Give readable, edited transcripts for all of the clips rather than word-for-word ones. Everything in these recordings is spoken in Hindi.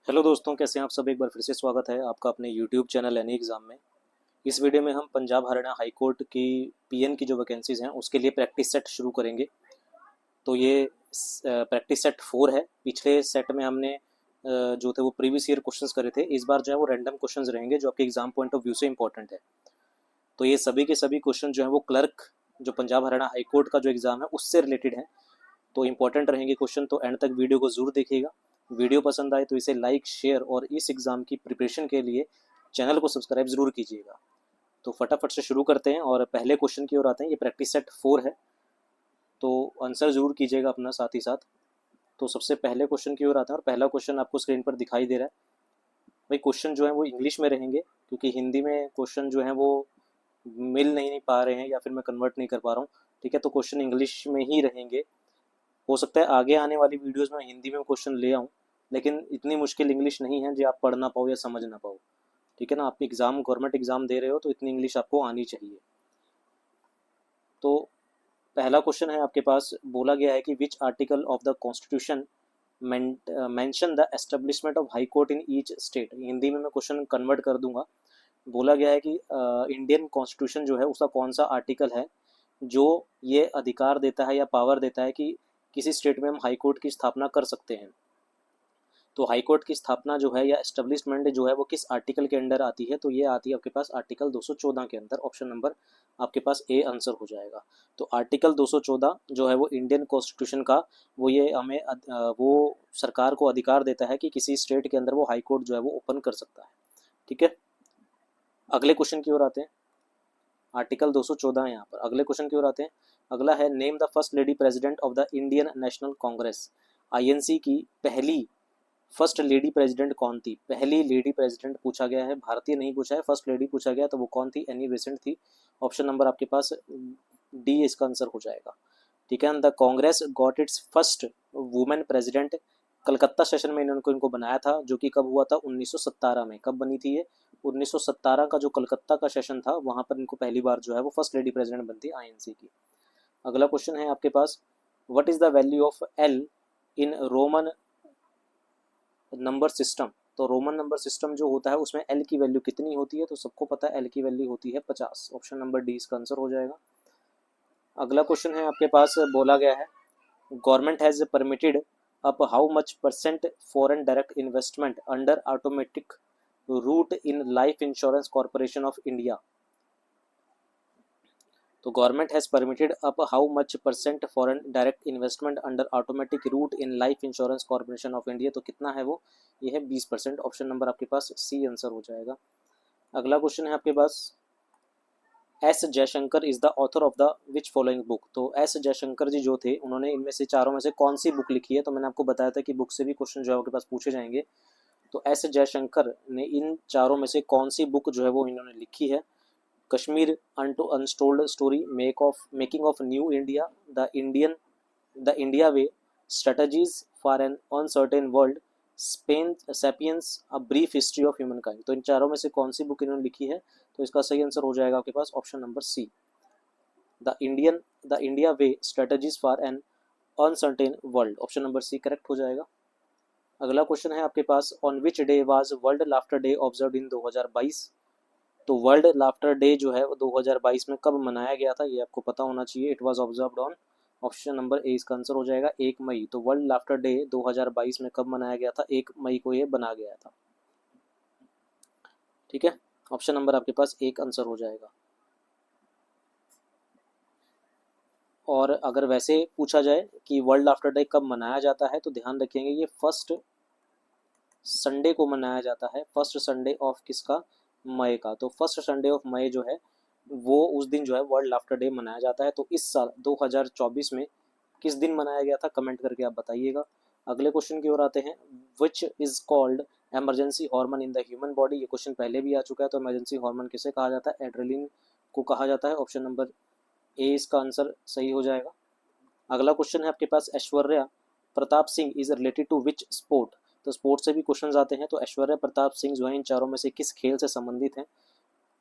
हेलो दोस्तों, कैसे हैं आप सब। एक बार फिर से स्वागत है आपका अपने यूट्यूब चैनल एनी एग्ज़ाम में। इस वीडियो में हम पंजाब हरियाणा हाई कोर्ट की पीएन की जो वैकेंसीज़ हैं उसके लिए प्रैक्टिस सेट शुरू करेंगे। तो ये प्रैक्टिस सेट 4 है। पिछले सेट में हमने जो थे वो प्रीवियस ईयर क्वेश्चंस करे थे। इस बार जो है वो रैंडम क्वेश्चंस रहेंगे जो आपके एग्जाम पॉइंट ऑफ व्यू से इंपॉर्टेंट है। तो ये सभी के सभी क्वेश्चन जो हैं वो क्लर्क जो पंजाब हरियाणा हाई कोर्ट का जो एग्ज़ाम है उससे रिलेटेड है। तो इंपॉर्टेंट रहेंगे क्वेश्चन, तो एंड तक वीडियो को ज़रूर देखिएगा। वीडियो पसंद आए तो इसे लाइक शेयर और इस एग्ज़ाम की प्रिपरेशन के लिए चैनल को सब्सक्राइब ज़रूर कीजिएगा। तो फटाफट से शुरू करते हैं और पहले क्वेश्चन की ओर आते हैं। ये प्रैक्टिस सेट 4 है, तो आंसर ज़रूर कीजिएगा अपना साथ ही साथ। तो सबसे पहले क्वेश्चन की ओर आते हैं और पहला क्वेश्चन आपको स्क्रीन पर दिखाई दे रहा है। भाई क्वेश्चन जो है वो इंग्लिश में रहेंगे क्योंकि हिंदी में क्वेश्चन जो है वो मिल नहीं पा रहे हैं या फिर मैं कन्वर्ट नहीं कर पा रहा हूँ। ठीक है, तो क्वेश्चन इंग्लिश में ही रहेंगे। हो सकता है आगे आने वाली वीडियोस में हिंदी में क्वेश्चन ले आऊँ, लेकिन इतनी मुश्किल इंग्लिश नहीं है जो आप पढ़ ना पाओ या समझ ना पाओ। ठीक है ना, आप एग्ज़ाम गवर्नमेंट एग्ज़ाम दे रहे हो तो इतनी इंग्लिश आपको आनी चाहिए। तो पहला क्वेश्चन है आपके पास, बोला गया है कि which article of the constitution mention the establishment of high court in each state. Hindi में मैं क्वेश्चन कन्वर्ट कर दूंगा। बोला गया है कि इंडियन कॉन्स्टिट्यूशन जो है उसका कौन सा आर्टिकल है जो ये अधिकार देता है या पावर देता है कि किसी स्टेट में हम हाई कोर्ट की स्थापना कर सकते हैं। तो हाई कोर्ट की स्थापना जो है या एस्टेब्लिशमेंट जो है वो किस आर्टिकल के अंडर आती है, तो ये आती है आपके पास आर्टिकल 214 के अंदर। ऑप्शन नंबर आपके पास ए आंसर हो जाएगा। तो आर्टिकल 214 जो है वो इंडियन कॉन्स्टिट्यूशन का वो ये हमें वो सरकार को अधिकार देता है कि किसी स्टेट के अंदर वो हाई कोर्ट जो है वो ओपन कर सकता है। ठीक है, अगले क्वेश्चन की ओर आते हैं। आर्टिकल 214 है यहाँ पर। अगले क्वेश्चन की ओर आते हैं। अगला है name the first lady president of the Indian national Congress. INC की पहली फर्स्ट लेडी प्रेसिडेंट कौन थी। पहली लेडी प्रेसिडेंट पूछा गया है, भारतीय नहीं पूछा है, फर्स्ट लेडी पूछा गया, तो वो कौन थी। एनी बेसेंट थी। ऑप्शन नंबर आपके पास डी इसका आंसर हो जाएगा। ठीक है, the Congress got its first women president. Calcutta session में इनको बनाया था, जो कि कब हुआ था, 1917 में। कब बनी थी ये, 1917 का जो कलकत्ता का सेशन था वहां पर इनको पहली बार जो है वो फर्स्ट लेडी प्रेसिडेंट बनती है आईएनसी की। अगला क्वेश्चन है आपके पास, what is the value of L in Roman number system. तो रोमन नंबर सिस्टम जो होता है उसमें एल की वैल्यू कितनी होती है, तो सबको पता है एल की वैल्यू होती है 50। ऑप्शन नंबर डी इसका आंसर हो जाएगा। अगला क्वेश्चन है आपके पास, बोला गया है government has permitted up how much percent foreign direct investment under automatic route in life insurance corporation of India. तो government has permitted up how much percent foreign direct investment under automatic route in life insurance corporation of India. तो कितना है वो, ये है 20%। ऑप्शन नंबर आपके पास सी आंसर हो जाएगा। अगला क्वेश्चन है आपके पास, S Jaishankar is the author of the which following book. तो एस जयशंकर जी जो थे उन्होंने इनमें से चारों में से कौन सी बुक लिखी है। तो मैंने आपको बताया था कि बुक से भी क्वेश्चन जो है आपके पास पूछे जाएंगे। तो एस जयशंकर ने इन चारों में से कौन सी बुक जो है वो इन्होंने लिखी है। Kashmir untold story, making of new India, the India way, strategies for an uncertain world, Spain sapiens, a brief history of human kind. तो इन चारों में से कौन सी बुक इन्होंने लिखी है, तो इसका सही आंसर हो जाएगा आपके पास option number C, the India way, strategies for an uncertain world. Option number C correct हो जाएगा। अगला क्वेश्चन है आपके पास, on which day was world laughter day observe in 2022। तो वर्ल्ड लाफ्टर डे जो है वो 2022 में कब मनाया गया था, ये आपको पता होना चाहिए। It was observed on, option number A इसका आंसर हो जाएगा 1 मई। तो वर्ल्ड लाफ्टर डे 2022 में कब मनाया गया था, 1 मई को ये बना गया था। ठीक है, ऑप्शन नंबर आपके पास एक आंसर हो जाएगा। और अगर वैसे पूछा जाए कि वर्ल्ड लाफ्टर डे कब मनाया जाता है, तो ध्यान रखेंगे ये फर्स्ट संडे को मनाया जाता है। फर्स्ट संडे ऑफ किसका, मई का। तो फर्स्ट संडे ऑफ मई जो है वो उस दिन जो है वर्ल्ड लाफ्टर डे मनाया जाता है। तो इस साल 2024 में किस दिन मनाया गया था, कमेंट करके आप बताइएगा। अगले क्वेश्चन की ओर आते हैं, which is called emergency hormone in the human body. ये क्वेश्चन पहले भी आ चुका है। तो एमरजेंसी हार्मोन किसे कहा जाता है, एड्रेलिन को कहा जाता है। ऑप्शन नंबर ए इसका आंसर सही हो जाएगा। अगला क्वेश्चन है आपके पास, Aishwarya Pratap Singh is related to which sport. तो स्पोर्ट्स से भी क्वेश्चन आते हैं। तो ऐश्वर्या प्रताप सिंह जो है इन चारों में से किस खेल से संबंधित हैं।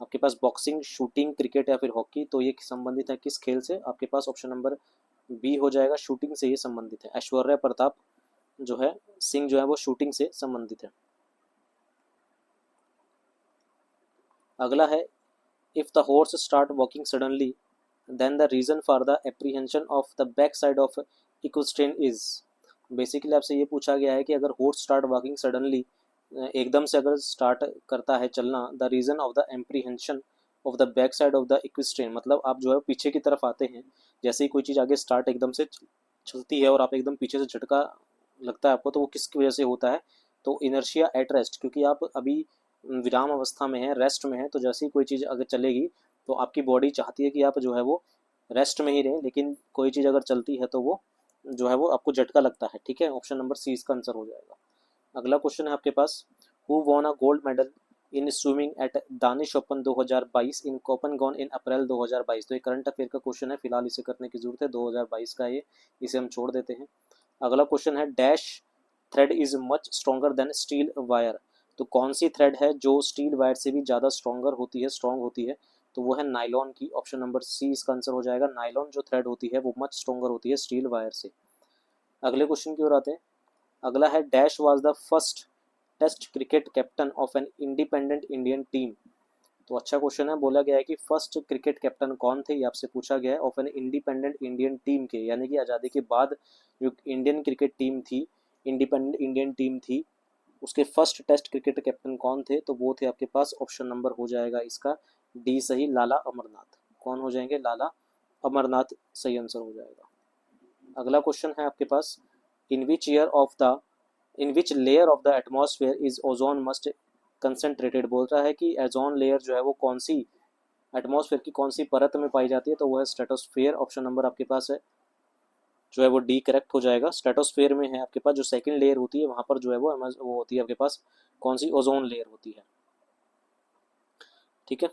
आपके पास बॉक्सिंग, शूटिंग, क्रिकेट या फिर हॉकी। तो ये संबंधित है किस खेल से, आपके पास ऑप्शन नंबर बी हो जाएगा, शूटिंग से ये संबंधित है। ऐश्वर्या प्रताप जो है सिंह जो है वो शूटिंग से संबंधित है। अगला है if the horse start walking suddenly then the reason for the apprehension of the back side of equestrian is. Basically आपसे ये पूछा गया है कि अगर हॉर्स स्टार्ट वॉकिंग सडनली, एकदम से अगर स्टार्ट करता है चलना, the reason of the apprehension of the back side of the equestrian, मतलब आप जो है पीछे की तरफ आते हैं, जैसे ही कोई चीज़ आगे स्टार्ट एकदम से चलती है और आप एकदम पीछे से झटका लगता है आपको, तो वो किसकी वजह से होता है? तो इनर्शिया एट रेस्ट, क्योंकि आप अभी विराम अवस्था में है, रेस्ट में है, तो जैसे ही कोई चीज़ अगर चलेगी तो आपकी बॉडी चाहती है कि आप जो है वो रेस्ट में ही रहें, लेकिन कोई चीज़ अगर चलती है तो वो जो है वो आपको झटका लगता है। ठीक है, ऑप्शन नंबर सी इसका आंसर हो जाएगा। अगला क्वेश्चन है आपके पास, who won a gold medal in swimming at Danish open 2022 in Copenhagen in April 2022। तो ये करंट अफेयर का क्वेश्चन है, फिलहाल इसे करने की जरूरत है, 2022 का ये, इसे हम छोड़ देते हैं। अगला क्वेश्चन है, dash thread is much stronger than steel wire. तो कौन सी थ्रेड है जो स्टील वायर से भी ज़्यादा स्ट्रॉन्गर होती है, स्ट्रॉन्ग होती है? तो वो है नायलॉन की, ऑप्शन नंबर सी इसका आंसर हो जाएगा। नायलॉन जो थ्रेड होती है वो मच स्ट्रॉन्गर होती है स्टील वायर से। अगले क्वेश्चन की ओर आते हैं। अगला है, dash was the first test cricket captain of an independent Indian team. तो अच्छा क्वेश्चन है, बोला गया है कि फर्स्ट क्रिकेट कैप्टन कौन थे, ये आपसे पूछा गया है, of an independent Indian team के, यानी कि आज़ादी के बाद जो इंडियन क्रिकेट टीम थी, इंडिपेंडेंट इंडियन टीम थी, उसके फर्स्ट टेस्ट क्रिकेट कैप्टन कौन थे? तो वो थे आपके पास, ऑप्शन नंबर हो जाएगा इसका डी सही, लाला अमरनाथ। कौन हो जाएंगे? लाला अमरनाथ सही आंसर हो जाएगा। अगला क्वेश्चन है आपके पास, in which year of the in which layer of the atmosphere is ozone must concentrated. बोल रहा है कि ओजोन लेयर जो है वो कौन सी एटमॉस्फेयर की कौन सी परत में पाई जाती है? तो वो है स्ट्रेटोस्फेयर, ऑप्शन नंबर आपके पास है जो है वो डी करेक्ट हो जाएगा। स्ट्रेटोस्फेयर में है आपके पास जो सेकंड लेयर होती है, वहाँ पर जो है वो होती है आपके पास कौन सी? ओजोन लेयर होती है। ठीक है,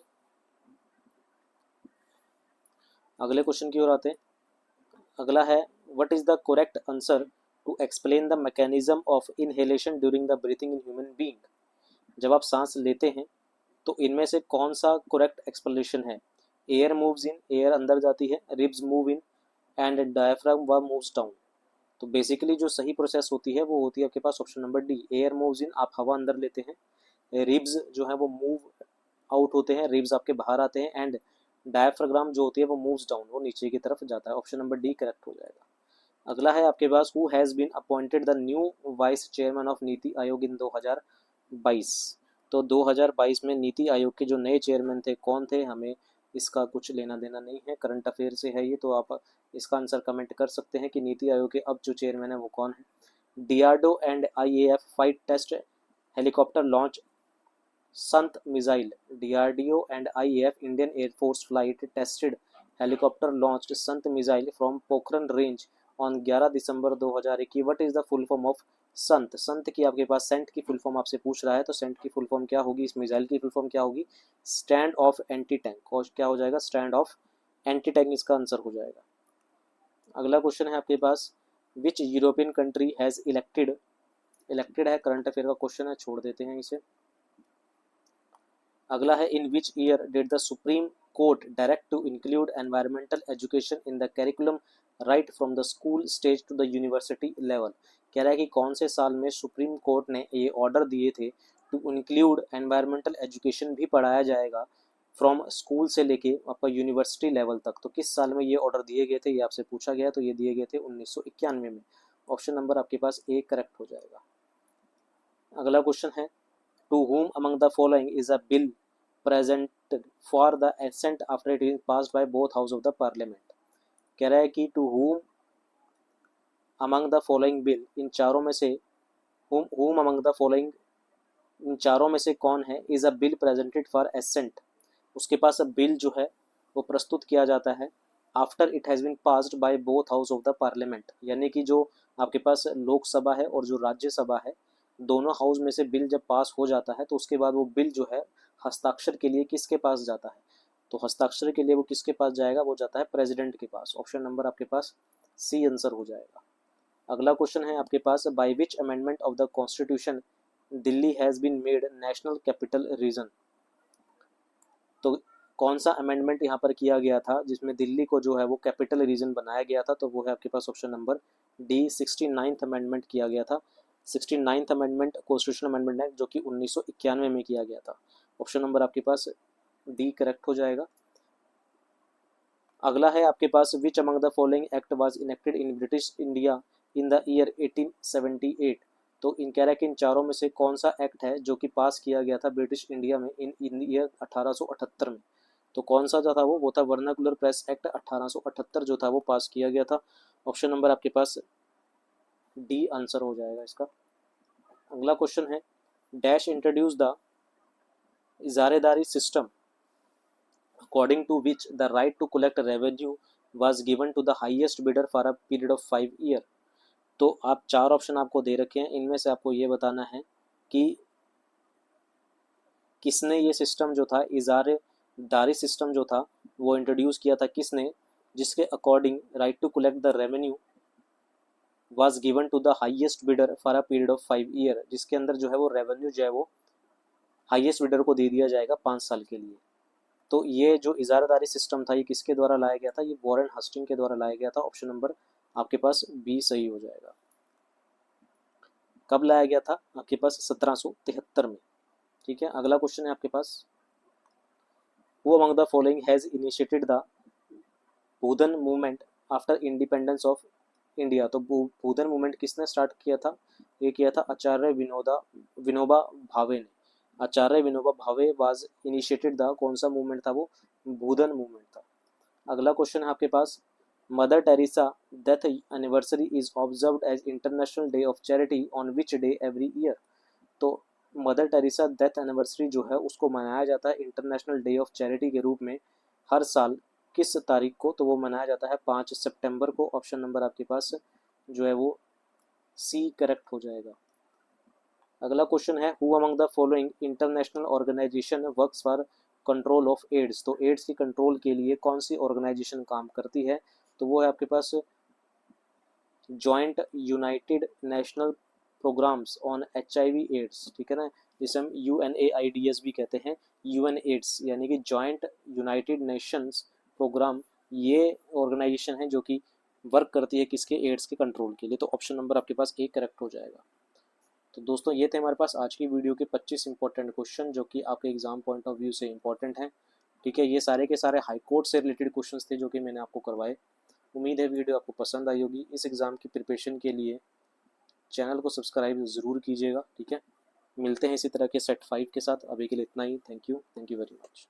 अगले क्वेश्चन की ओर आते हैं। अगला है, what is the correct answer to explain the mechanism of inhalation during the breathing in human being. जब आप सांस लेते हैं तो इनमें से कौन सा करेक्ट एक्सप्लेनेशन है? एयर मूव्स इन, एयर अंदर जाती है, ribs move in and diaphragm व मूव्स डाउन। तो बेसिकली जो सही प्रोसेस होती है वो होती है आपके पास option number D, air moves in, आप हवा अंदर लेते हैं, रिब्स जो है वो मूव आउट होते हैं, रिब्स आपके बाहर आते हैं, एंड डायफ्राग्राम जो होती है वो मूव्स डाउन, वो नीचे की तरफ जाता है। ऑप्शन नंबर डी करेक्ट हो जाएगा। अगला है आपके पास, who has been appointed the new vice chairman of NITI Aayog इन 2022। तो 2022 में नीति आयोग के जो नए चेयरमैन थे कौन थे? हमें इसका कुछ लेना देना नहीं है, करंट अफेयर से है ये, तो आप इसका आंसर कमेंट कर सकते हैं कि नीति आयोग के अब जो चेयरमैन है वो कौन है। DRDO and IAF fight test helicopter launch SANT missile. DRDO and IAF Indian air force flight tested helicopter launched SANT missile from Pokhran range on 11 December 2021। What is the full form of SANT? SANT की आपके पास सेंट की फुल फॉर्म आपसे पूछ रहा है, तो सेंट की फुल फॉर्म क्या होगी? इस मिसाइल की फुल फॉर्म क्या होगी? Stand off anti tank. और क्या हो जाएगा? स्टैंड ऑफ एंटी टैंक इसका आंसर हो जाएगा। अगला क्वेश्चन है आपके पास, which European country has elected, elected है, करंट अफेयर का क्वेश्चन है, छोड़ देते हैं इसे। अगला है, in which year did the supreme court direct to include environmental education in the curriculum right from the school stage to the university level. कह रहा है कि कौन से साल में सुप्रीम कोर्ट ने ये ऑर्डर दिए थे टू इंक्लूड एनवायरमेंटल एजुकेशन भी पढ़ाया जाएगा फ्रॉम स्कूल से लेके आपका यूनिवर्सिटी लेवल तक। तो किस साल में ये ऑर्डर दिए गए थे, ये आपसे पूछा गया, तो ये दिए गए थे 1991 में। ऑप्शन नंबर आपके पास ए करेक्ट हो जाएगा। अगला क्वेश्चन है, to whom among the following is a bill presented for the assent after it is passed by both house of the parliament। कह रहा है कि to whom among the following bill, इन चारों में से whom among the following, इन चारों में से कौन है, is a bill presented for assent, उसके पास अब बिल जो है वो प्रस्तुत किया जाता है after it has been passed by both house of the parliament. यानी कि जो आपके पास लोकसभा है और जो राज्यसभा है, दोनों हाउस में से बिल जब पास हो जाता है तो उसके बाद वो बिल जो है हस्ताक्षर के लिए किसके पास जाता है? तो हस्ताक्षर के लिए वो किसके पास जाएगा? वो जाता है प्रेसिडेंट के पास। ऑप्शन नंबर आपके पास सी आंसर हो जाएगा। अगला क्वेश्चन है आपके पास, by which amendment of the constitution Delhi has been made national capital region. तो कौन सा अमेंडमेंट यहाँ पर किया गया था जिसमें दिल्ली को जो है वो कैपिटल रीजन बनाया गया था? तो वो है आपके पास option number D, 69th amendment किया गया था। 69th अमेंडमेंट कॉन्स्टिट्यूशन अमेंडमेंट है जो कि 1991 में किया गया था। ऑप्शन नंबर आपके पास डी करेक्ट हो जाएगा। अगला है आपके पास which among the following act was enacted in British India in the year 1878। तो इन कह रहा है कि इन चारों में से कौन सा एक्ट है जो कि पास किया गया था ब्रिटिश इंडिया में इन ईयर 1878 में। तो कौन सा जो था वो था वर्नाकुलर प्रेस एक्ट 1878 जो था वो पास किया गया था। ऑप्शन नंबर आपके पास डी आंसर हो जाएगा इसका। अगला क्वेश्चन है dash introduce the izaredari system according to which the right to collect revenue was given to the highest bidder for a period of 5 year। तो आप चार ऑप्शन आपको दे रखे हैं, इनमें से आपको ये बताना है कि किसने ये सिस्टम जो था इजारेदारी सिस्टम जो था वो इंट्रोड्यूस किया था किसने, जिसके according right to collect the revenue was given to the highest bidder for a period of 5 year, जिसके अंदर जो है वो रेवेन्यू जो है वो हाईएस्ट बिडर को दे दिया जाएगा 5 साल के लिए। तो ये जो इजारादारी सिस्टम था ये किसके द्वारा लाया गया था, ये वॉरेन हस्टिंग के द्वारा लाया गया था। ऑप्शन नंबर आपके पास बी सही हो जाएगा। कब लाया गया था, आपके पास 1773 में। ठीक है, अगला क्वेश्चन है आपके पास who among the following has initiated the Bhoodan movement after independence of India. तो भूदन मूवमेंट किसने स्टार्ट किया था, ये किया था आचार्य विनोबा भावे ने। आचार्य Vinoba Bhave was initiated the कौन सा मूवमेंट था, वो भूदन मूवमेंट था। अगला क्वेश्चन है आपके पास mother Teresa death anniversary is observed as international day of charity on which day every year. तो मदर टेरेसा डेथ एनिवर्सरी जो है उसको मनाया जाता है इंटरनेशनल डे ऑफ चैरिटी के रूप में हर साल किस तारीख को, तो वो मनाया जाता है 5 सितंबर को। ऑप्शन नंबर आपके पास जो है वो सी करेक्ट हो जाएगा। अगला क्वेश्चन है who among the following international organization works for control of AIDS. तो एड्स की कंट्रोल के लिए कौन सी ऑर्गेनाइजेशन काम करती है, तो वो है आपके पास joint united national programmes on HIV AIDS. ठीक है ना, जिसे हम UNAIDS भी कहते हैं, UN एड्स यानी कि जॉइंट यूनाइटेड नेशंस प्रोग्राम। ये ऑर्गेनाइजेशन है जो कि वर्क करती है किसके, एड्स के कंट्रोल के लिए। तो ऑप्शन नंबर आपके पास ए करेक्ट हो जाएगा। तो दोस्तों ये थे हमारे पास आज की वीडियो के 25 इंपॉर्टेंट क्वेश्चन जो कि आपके एग्जाम पॉइंट ऑफ व्यू से इंपॉर्टेंट हैं। ठीक है, ये सारे के सारे हाई कोर्ट से रिलेटेड क्वेश्चंस थे जो कि मैंने आपको करवाए। उम्मीद है वीडियो आपको पसंद आई होगी। इस एग्ज़ाम की प्रिपरेशन के लिए चैनल को सब्सक्राइब ज़रूर कीजिएगा। ठीक है, मिलते हैं इसी तरह के सेट 5 के साथ। अभी के लिए इतना ही। Thank you very much.